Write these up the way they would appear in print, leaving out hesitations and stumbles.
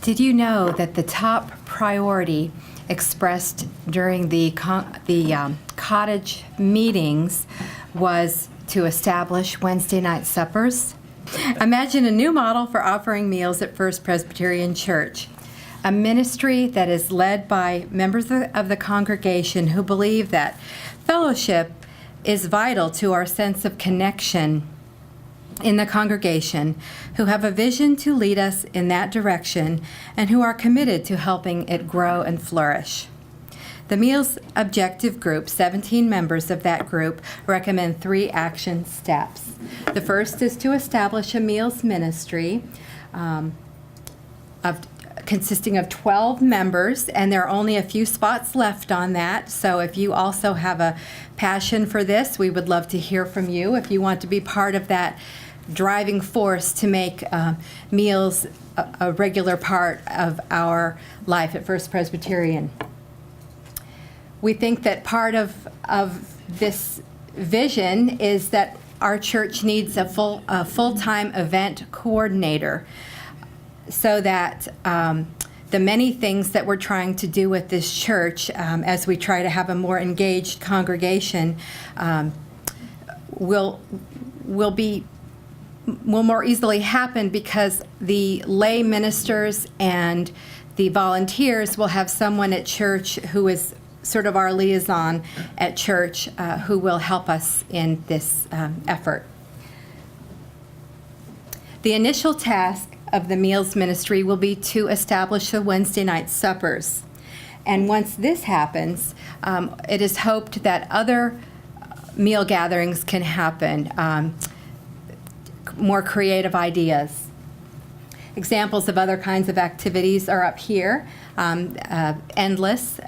Did you know that the top priority expressed during the cottage meetings was to establish Wednesday night suppers? Imagine a new model for offering meals at First Presbyterian Church, a ministry that is led by members of the congregation who believe that fellowship is vital to our sense of connection in the congregation, who have a vision to lead us in that direction and who are committed to helping it grow and flourish. The Meals Objective Group, 17 members of that group, recommend 3 action steps. The first is to establish a meals ministry consisting of 12 members, and there are only a few spots left on that. So if you also have a passion for this, we would love to hear from you. If you want to be part of that driving force to make meals a regular part of our life at First Presbyterian. We think that part of this vision is that our church needs a full-time event coordinator, so that the many things that we're trying to do with this church as we try to have a more engaged congregation will more easily happen, because the lay ministers and the volunteers will have someone at church who is sort of our liaison at church who will help us in this effort. The initial task of the meals ministry will be to establish the Wednesday night suppers. And once this happens, it is hoped that other meal gatherings can happen, more creative ideas. Examples of other kinds of activities are up here. Endless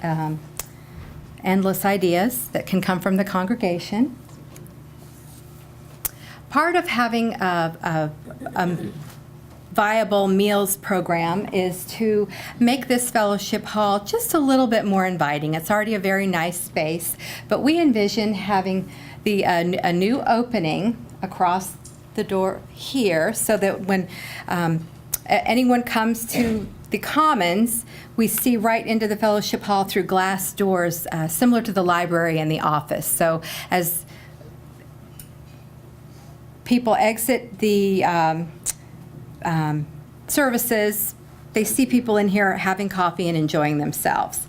ideas that can come from the congregation. Part of having a viable meals program is to make this fellowship hall just a little bit more inviting. It's already a very nice space, but we envision having a new opening across the door here, so that when anyone comes to the Commons, we see right into the fellowship hall through glass doors, similar to the library and the office. So as people exit the services, they see people in here having coffee and enjoying themselves.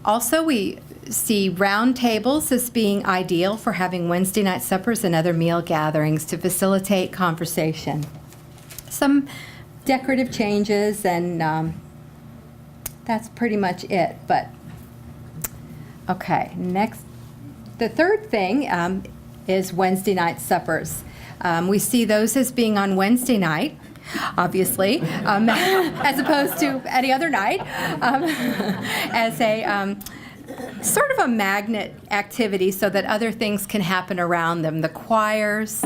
Also, we see round tables as being ideal for having Wednesday night suppers and other meal gatherings to facilitate conversation. Some decorative changes, and that's pretty much it. But okay, next, the third thing is Wednesday night suppers. We see those as being on Wednesday night, obviously, as opposed to any other night, as a sort of a magnet activity, so that other things can happen around them. The choirs,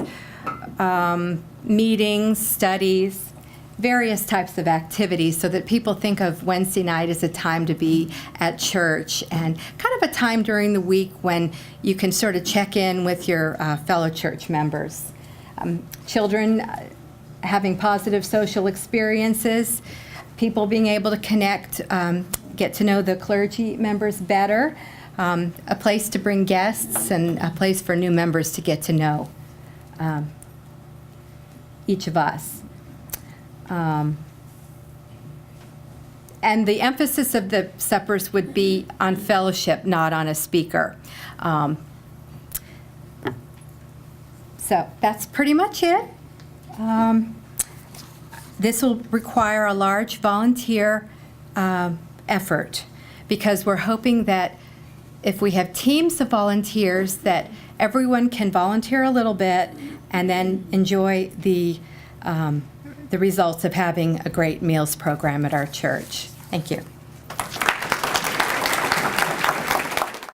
meetings, studies, various types of activities, so that people think of Wednesday night as a time to be at church, and kind of a time during the week when you can sort of check in with your fellow church members. Children having positive social experiences, people being able to connect, get to know the clergy members better, a place to bring guests, and a place for new members to get to know each of us. And the emphasis of the suppers would be on fellowship, not on a speaker. So that's pretty much it. This will require a large volunteer effort, because we're hoping that if we have teams of volunteers, that everyone can volunteer a little bit and then enjoy the results of having a great meals program at our church. Thank you.